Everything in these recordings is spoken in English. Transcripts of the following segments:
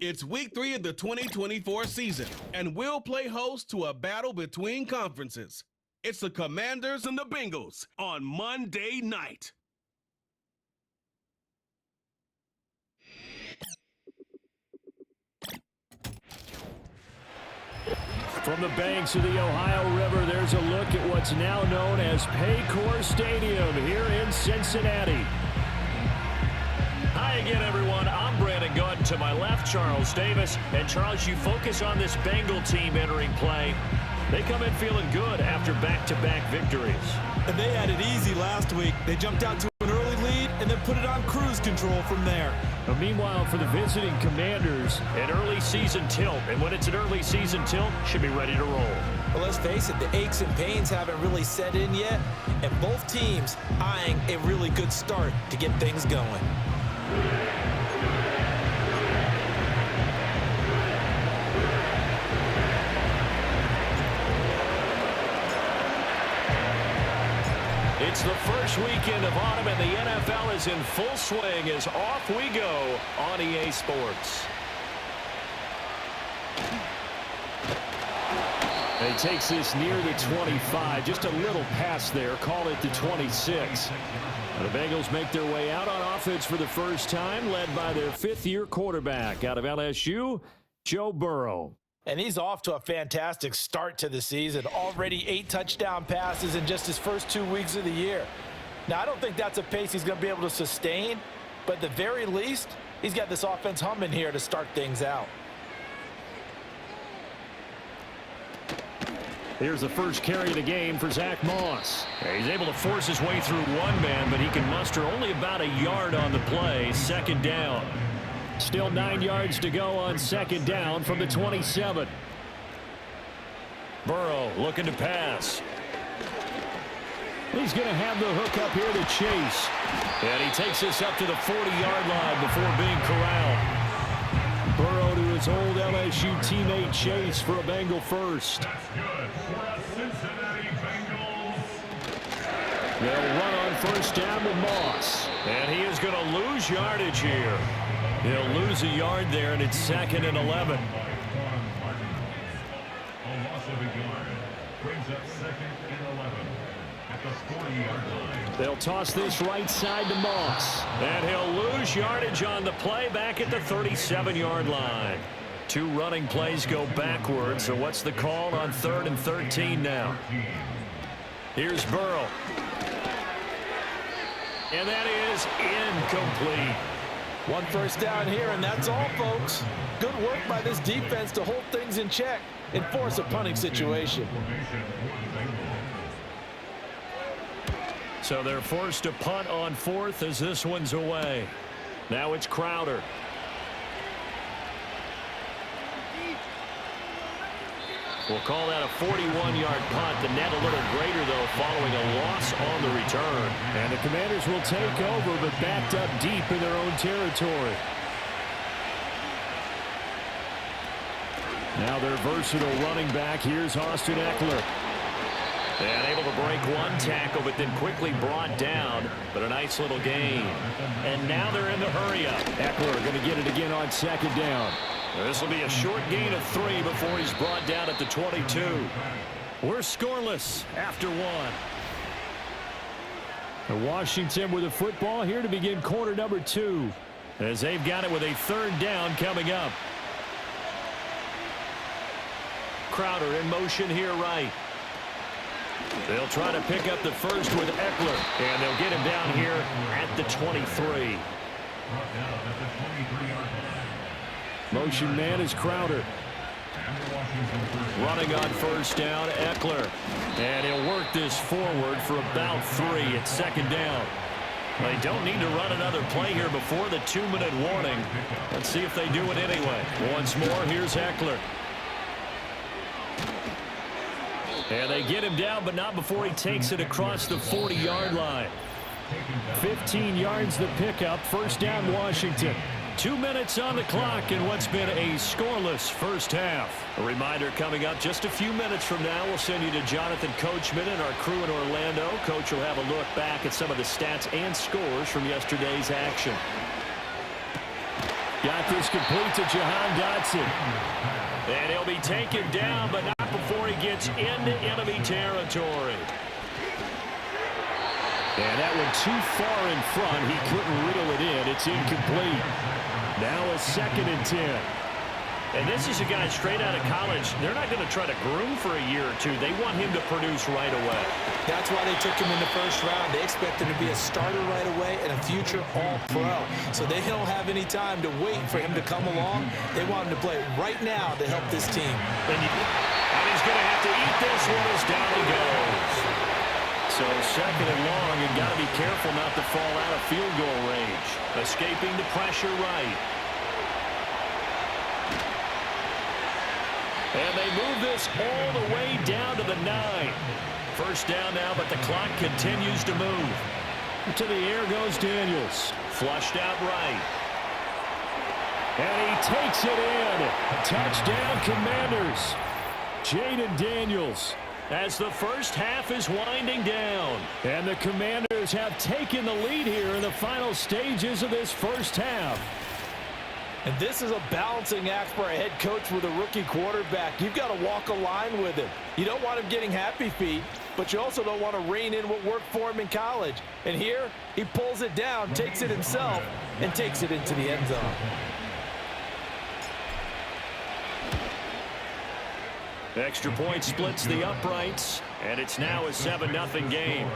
It's week 3 of the 2024 season, and we'll play host to a battle between conferences. It's the Commanders and the Bengals on Monday night. From the banks of the Ohio River, there's a look at what's now known as Paycor Stadium here in Cincinnati. Hi again, everyone. I'm Brandon Gunn. To my left, Charles Davis. And Charles, you focus on this Bengal team entering play. They come in feeling good after back-to-back victories. And they had it easy last week. They jumped out to an early lead and then put it on cruise control from there. But meanwhile, for the visiting Commanders, an early season tilt. And when it's an early season tilt, should be ready to roll. Well, let's face it, the aches and pains haven't really set in yet. And both teams eyeing a really good start to get things going. It's the first weekend of autumn, and the NFL is in full swing as off we go on EA Sports. He takes this near the 25, just a little pass there, call it the 26. The Bengals make their way out on offense for the first time, led by their fifth-year quarterback out of LSU, Joe Burrow. And he's off to a fantastic start to the season. Already 8 touchdown passes in just his first 2 weeks of the year. Now, I don't think that's a pace he's going to be able to sustain, but at the very least, he's got this offense humming here to start things out. Here's the first carry of the game for Zach Moss. He's able to force his way through one man, but he can muster only about a yard on the play. Second down. Still 9 yards to go on second down from the 27. Burrow looking to pass. He's going to have the hook up here to Chase. And he takes this up to the 40-yard line before being corralled. Burrow to his old LSU teammate Chase for a Bengal first. That's good for a Cincinnati Bengals. They'll run on first down with Moss. And he is going to lose yardage here. He'll lose a yard there, and it's 2nd and 11. A loss of a yard brings up 2nd and 11 at the 40-yard line. They'll toss this right side to Moss. And he'll lose yardage on the play back at the 37-yard line. 2 running plays go backwards, so what's the call on 3rd and 13 now? Here's Burrow. And that is incomplete. 1 first down here, and that's all, folks. Good work by this defense to hold things in check and force a punting situation. So they're forced to punt on 4th as this one's away. Now it's Crowder. We'll call that a 41-yard punt. The net a little greater, though, following a loss on the return. And the Commanders will take over, but backed up deep in their own territory. Now their versatile running back. Here's Austin Eckler. And able to break one tackle, but then quickly brought down. But a nice little gain. And now they're in the hurry-up. Eckler going to get it again on second down. This will be a short gain of 3 before he's brought down at the 22. We're scoreless after 1. Washington with the football here to begin quarter number 2. As they've got it with a 3rd down coming up. Crowder in motion here right. They'll try to pick up the first with Eckler. And they'll get him down here at the 23. Motion man is Crowder. Running on first down, Eckler. And he'll work this forward for about 3 at 2nd down. They don't need to run another play here before the 2-minute warning. Let's see if they do it anyway. Once more, here's Eckler. And they get him down, but not before he takes it across the 40-yard line. 15 yards the pickup. First down, Washington. 2 minutes on the clock in what's been a scoreless first half. A reminder coming up just a few minutes from now. We'll send you to Jonathan Coachman and our crew in Orlando. Coach will have a look back at some of the stats and scores from yesterday's action. Got this complete to Jahan Dotson. And he'll be taken down, but not before he gets into enemy territory. And that one too far in front. He couldn't reel it in. It's incomplete. Now a 2nd and 10. And this is a guy straight out of college. They're not going to try to groom for a year or two. They want him to produce right away. That's why they took him in the first round. They expect him to be a starter right away and a future All-Pro. So they don't have any time to wait for him to come along. They want him to play right now to help this team. And he's going to have to eat this one as down he goes. So 2nd and long, and got to be careful not to fall out of field goal range. Escaping the pressure right. And they move this all the way down to the 9. First down now, but the clock continues to move. To the air goes Daniels. Flushed out right. And he takes it in. Touchdown, Commanders. Jaden Daniels. As the first half is winding down. And the Commanders have taken the lead here in the final stages of this first half. And this is a balancing act for a head coach with a rookie quarterback. You've got to walk a line with him. You don't want him getting happy feet, but you also don't want to rein in what worked for him in college. And here, he pulls it down, takes it himself, and takes it into the end zone. Extra point splits the uprights, and it's now a 7-0 game.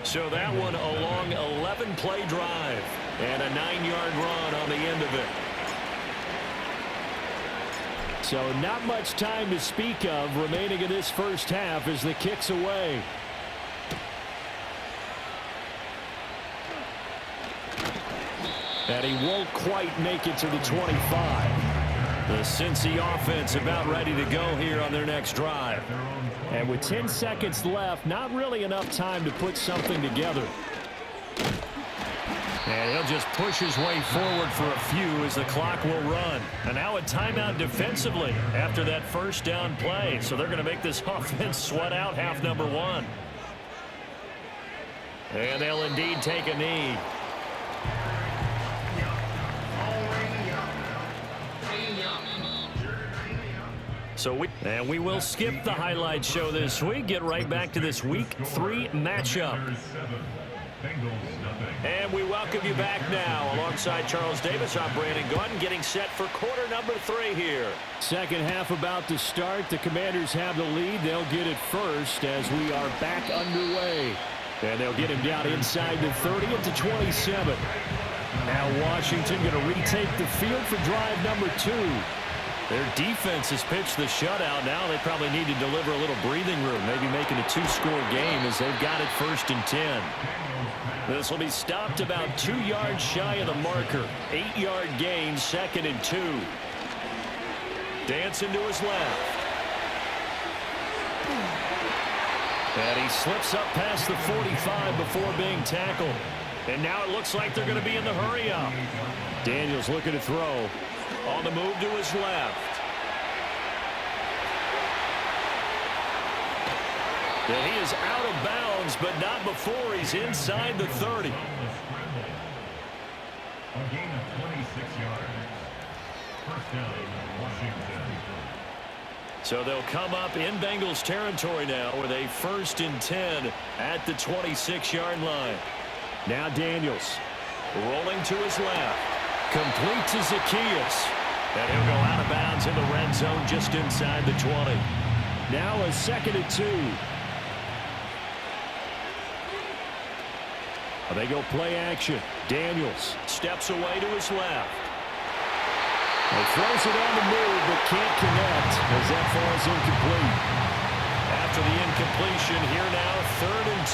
So that one a long 11-play drive and a 9-yard run on the end of it. So not much time to speak of remaining in this first half as the kick's away. And he won't quite make it to the 25. The Cincy offense about ready to go here on their next drive. And with 10 seconds left, not really enough time to put something together. And he'll just push his way forward for a few as the clock will run. And now a timeout defensively after that first down play. So they're going to make this offense sweat out half number 1. And they'll indeed take a knee. So we will skip the highlight show this week. Get right back to this week 3 matchup. And we welcome you back now. Alongside Charles Davis, I'm Brandon Gordon, getting set for quarter number 3 here. Second half about to start. The Commanders have the lead. They'll get it first as we are back underway. And they'll get him down inside the 30 at the 27. Now Washington going to retake the field for drive number 2. Their defense has pitched the shutout. Now they probably need to deliver a little breathing room, maybe making a 2-score game as they've got it 1st and 10. This will be stopped about 2 yards shy of the marker. 8-yard gain, 2nd and 2. Dancing to his left. And he slips up past the 45 before being tackled. And now it looks like they're going to be in the hurry up. Daniels looking to throw. On the move to his left. And he is out of bounds, but not before he's inside the 30. A gain of 26 yards. First down, Washington. So they'll come up in Bengals territory now with a 1st and 10 at the 26-yard line. Now Daniels rolling to his left. Complete to Zacchaeus. And he'll go out of bounds in the red zone just inside the 20. Now a 2nd and 2. They go play action. Daniels steps away to his left. He throws it on the move but can't connect as that falls incomplete. After the incompletion, here now 3rd and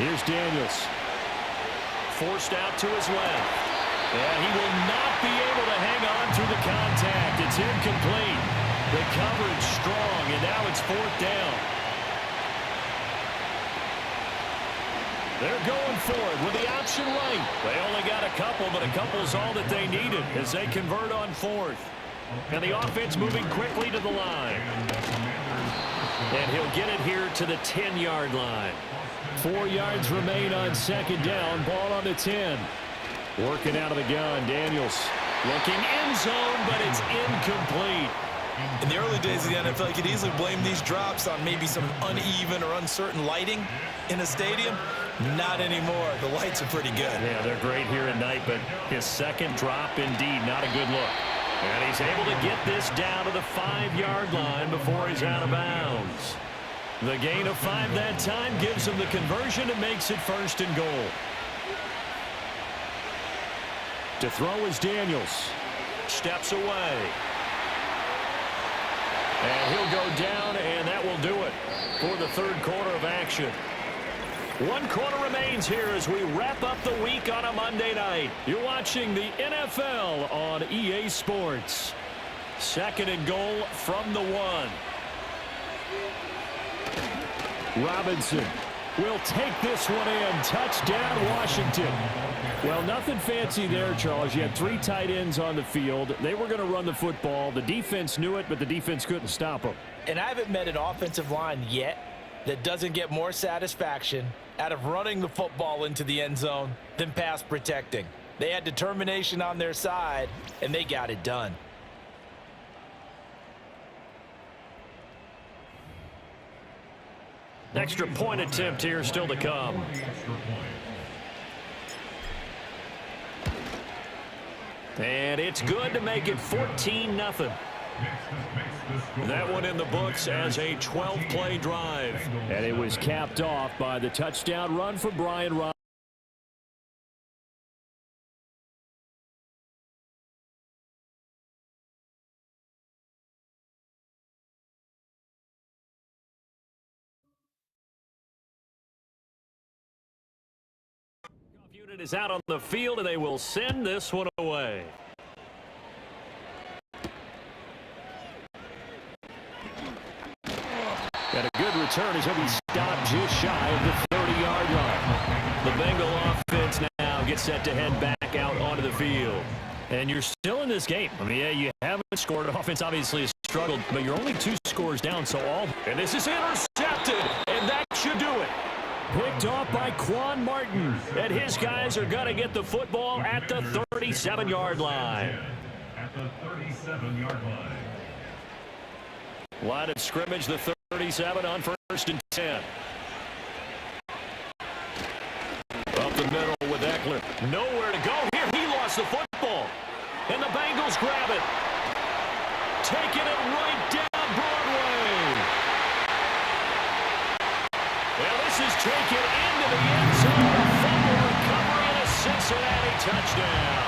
2. Here's Daniels. Forced out to his left. And he will not be able to hang on through the contact. It's incomplete. The coverage strong, and now it's 4th down. They're going for it with the option right. They only got a couple, but a couple is all that they needed as they convert on 4th. And the offense moving quickly to the line. And he'll get it here to the 10-yard line. 4 yards remain on second down. Ball on the 10. Working out of the gun, Daniels. Looking end zone, but it's incomplete. In the early days of the NFL, you could easily blame these drops on maybe some uneven or uncertain lighting in a stadium. Not anymore. The lights are pretty good. Yeah, they're great here at night, but his second drop, indeed, not a good look. And he's able to get this down to the 5-yard line before he's out of bounds. The gain of 5 that time gives him the conversion and makes it first and goal. To throw is Daniels. Steps away. And he'll go down, and that will do it for the third quarter of action. 1 quarter remains here as we wrap up the week on a Monday night. You're watching the NFL on EA Sports. Second and goal from the 1. Robinson will take this one in. Touchdown, Washington. Well, nothing fancy there, Charles. You had 3 tight ends on the field. They were going to run the football. The defense knew it, but the defense couldn't stop them. And I haven't met an offensive line yet that doesn't get more satisfaction out of running the football into the end zone than pass protecting. They had determination on their side, and they got it done. Extra point attempt here still to come. And it's good to make it 14-0. That one in the books as a 12-play drive. And it was capped off by the touchdown run for Brian Robinson. Unit is out on the field, and they will send this one away. Got a good return as he'll be stopped just shy of the 30-yard line. The Bengal offense now gets set to head back out onto the field. And you're still in this game. I mean, yeah, you haven't scored. Offense obviously has struggled, but you're only 2 scores down, so all. And this is intercepted, and that should do it. Picked off by Quan Martin. And his guys are going to get the football at the 37-yard line. At the 37-yard line. Line of scrimmage, the 37 on 1st and 10. Up the middle with Eckler. Nowhere to go here. He lost the football. And the Bengals grab it. Taking it right down Broadway. Well, this is taken into the end zone. A fumble recovery and a Cincinnati touchdown.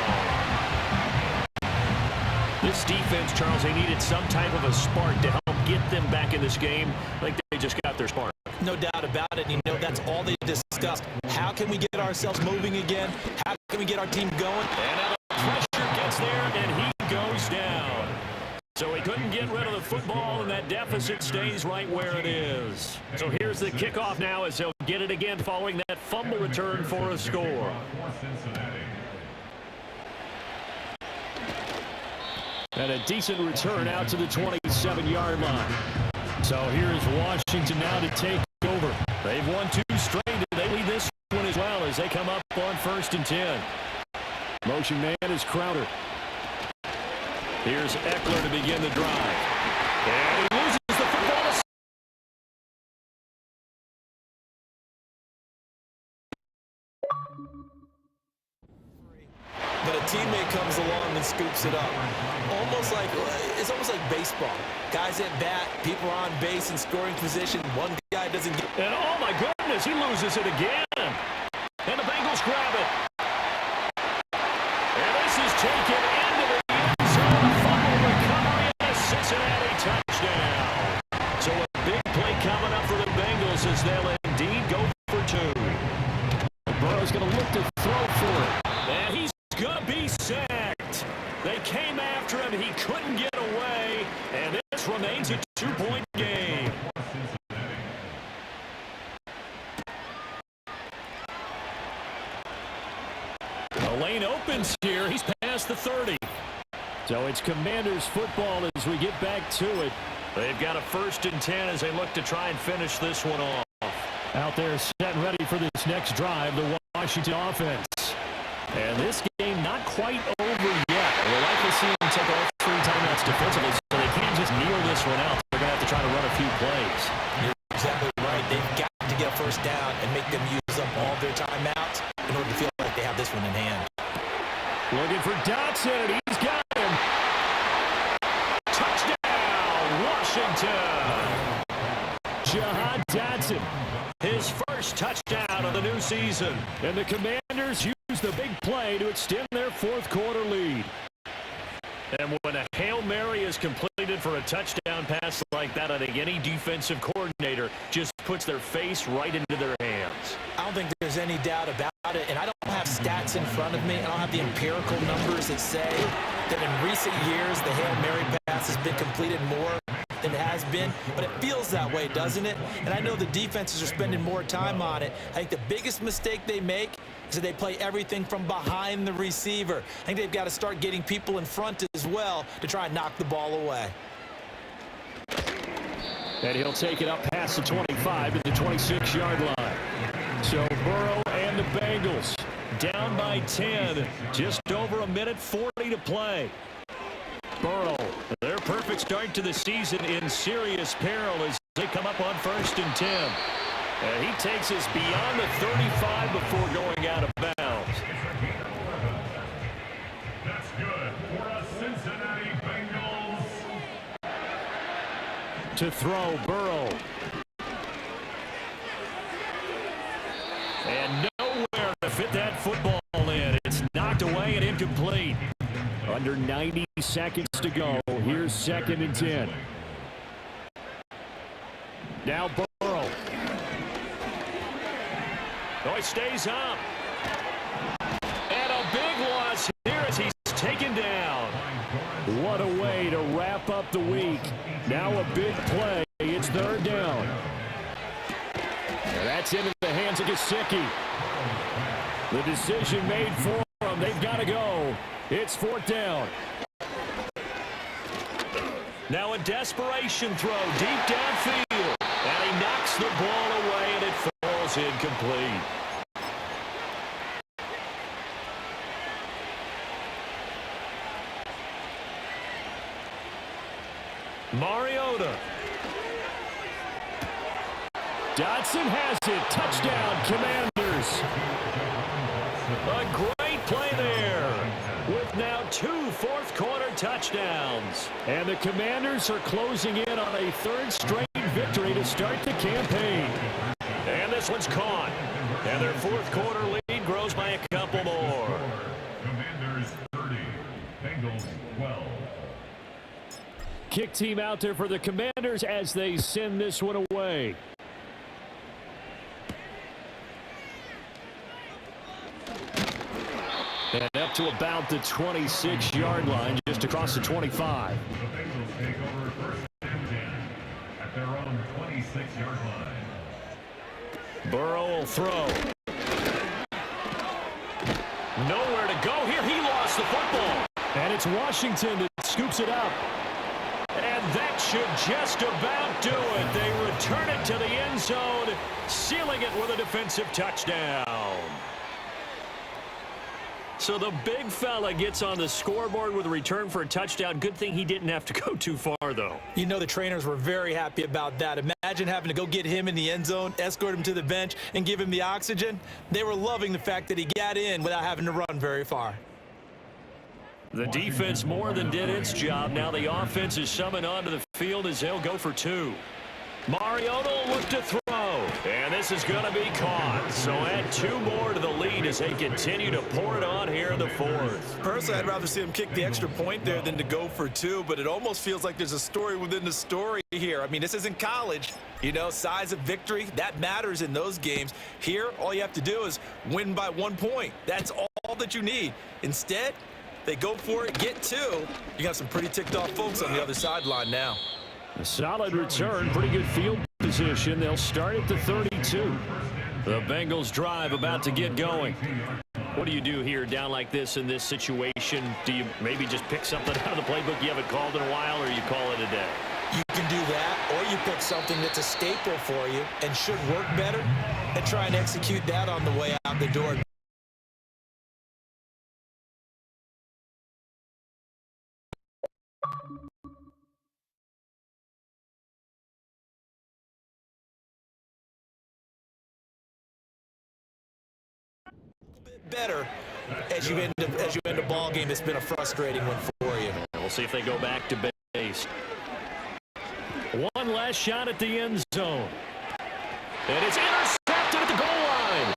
This defense, Charles, they needed some type of a spark to help get them back in this game. I think they just got their spark. No doubt about it. You know, that's all they discussed. How can we get ourselves moving again? How can we get our team going? And now the pressure gets there, and he goes down. So he couldn't get rid of the football, and that deficit stays right where it is. So here's the kickoff now as he'll get it again following that fumble return for a score. And a decent return out to the 27-yard line. So here's Washington now to take over. They've won 2 straight, and they lead this one as well as they come up on 1st and 10. Motion man is Crowder. Here's Eckler to begin the drive. And he loses the football. But a teammate comes along and scoops it up. It's almost like baseball. Guys at bat, people are on base in scoring position. One guy doesn't get. And oh my goodness, he loses it again. And the Bengals grab it. And this is taken into the end zone. A fumble recovery and a Cincinnati touchdown. So a big play coming up for the Bengals as they'll indeed go for 2. Burrow's going to look to throw for it. And he's going to be sacked. They came after him. He couldn't get away. And this remains a 2-point game. The lane opens here. He's past the 30. So it's Commanders football as we get back to it. They've got a 1st and 10 as they look to try and finish this one off. Out there setting ready for this next drive, the Washington offense. And this game not quite over yet. We'll likely see them take all 3 timeouts defensively, so they can't just kneel this one out. They're going to have to try to run a few plays. You're exactly right. They've got to get a first down and make them use up all their timeouts in order to feel like they have this one in hand. Looking for Dotson, and he's got him. Touchdown, Washington. Jahan Dotson, his first touchdown of the new season. And the Commanders use the big play to extend their fourth-quarter lead. And when a Hail Mary is completed for a touchdown pass like that, I think any defensive coordinator just puts their face right into their hands. I don't think there's any doubt about it, and I don't have stats in front of me. I don't have the empirical numbers that say that in recent years the Hail Mary pass has been completed more than it has been, but it feels that way, doesn't it? And I know the defenses are spending more time on it. I think the biggest mistake they make is that they play everything from behind the receiver. I think they've got to start getting people in front as well to try and knock the ball away. And he'll take it up past the 25 to the 26-yard line. So Burrow and the Bengals down by 10. Just over a minute 40 to play. Burrow, their perfect start to the season in serious peril as they come up on 1st and 10. And he takes us beyond the 35 before going out of bounds. That's good for a Cincinnati Bengals. To throw, Burrow. And nowhere to fit that football in. It's knocked away and incomplete. Under 90 seconds to go. Here's 2nd and 10. Now Burrow. Oh, he stays up. And a big loss here as he's taken down. What a way to wrap up the week. Now a big play. It's 3rd down. And that's into the hands of Gesicki. The decision made for them. They've got to go. It's 4th down. Now a desperation throw deep downfield. And he knocks the ball away, and it falls incomplete. Mariota. Dotson has it. Touchdown, Commanders. A great play there. With now 2 fourth-quarter touchdowns. And the Commanders are closing in on a 3rd straight victory to start the campaign. And this one's caught. And their fourth-quarter lead grows by a couple more. Commanders 30, Bengals 12. Kick team out there for the Commanders as they send this one away. And up to about the 26-yard line, just across the 25. The Bengals take over 1st and 10 at their own 26-yard line. Burrow will throw. Nowhere to go here. He lost the football. And it's Washington that scoops it up. And that should just about do it. They return it to the end zone, sealing it with a defensive touchdown. So the big fella gets on the scoreboard with a return for a touchdown. Good thing he didn't have to go too far, though. You know the trainers were very happy about that. Imagine having to go get him in the end zone, escort him to the bench, and give him the oxygen. They were loving the fact that he got in without having to run very far. The defense more than did its job. Now the offense is summoned onto the field as they'll go for 2. Mariota will look to throw. And this is going to be caught. So add 2 more to the lead as they continue to pour it on here in the 4th. Personally, I'd rather see him kick the extra point there than to go for 2, but it almost feels like there's a story within the story here. I mean, this isn't college. You know, size of victory, that matters in those games. Here, all you have to do is win by 1 point. That's all that you need. Instead, they go for it, get 2. You got some pretty ticked off folks on the other sideline now. A solid return, pretty good field position. They'll start at the 32. The Bengals drive about to get going. What do you do here down like this in this situation? Do you maybe just pick something out of the playbook you haven't called in a while, or you call it a day? You can do that, or you pick something that's a staple for you and should work better and try and execute that on the way out the door. Better as you end a ball game. It's been a frustrating one for you. We'll see if they go back to base. One last shot at the end zone. And it's intercepted at the goal line.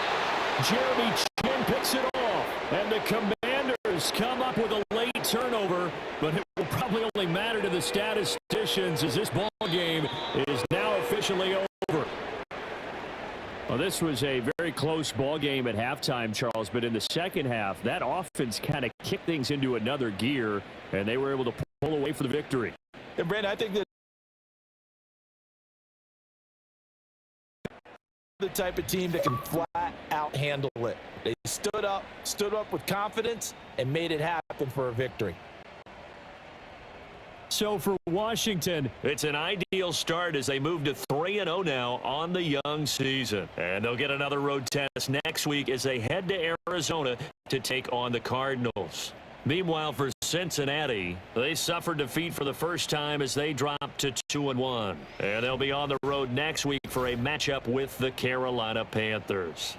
Jeremy Chin picks it off. And the Commanders come up with a late turnover, but it will probably only matter to the statisticians as this ball game is now officially over. Well, this was a very close ball game at halftime, Charles, but in the second half, that offense kind of kicked things into another gear, and they were able to pull away for the victory. And Brandon, I think that the type of team that can flat out handle it. They stood up with confidence and made it happen for a victory. So for Washington, it's an ideal start as they move to 3-0 now on the young season. And they'll get another road test next week as they head to Arizona to take on the Cardinals. Meanwhile, for Cincinnati, they suffered defeat for the first time as they dropped to 2-1. And they'll be on the road next week for a matchup with the Carolina Panthers.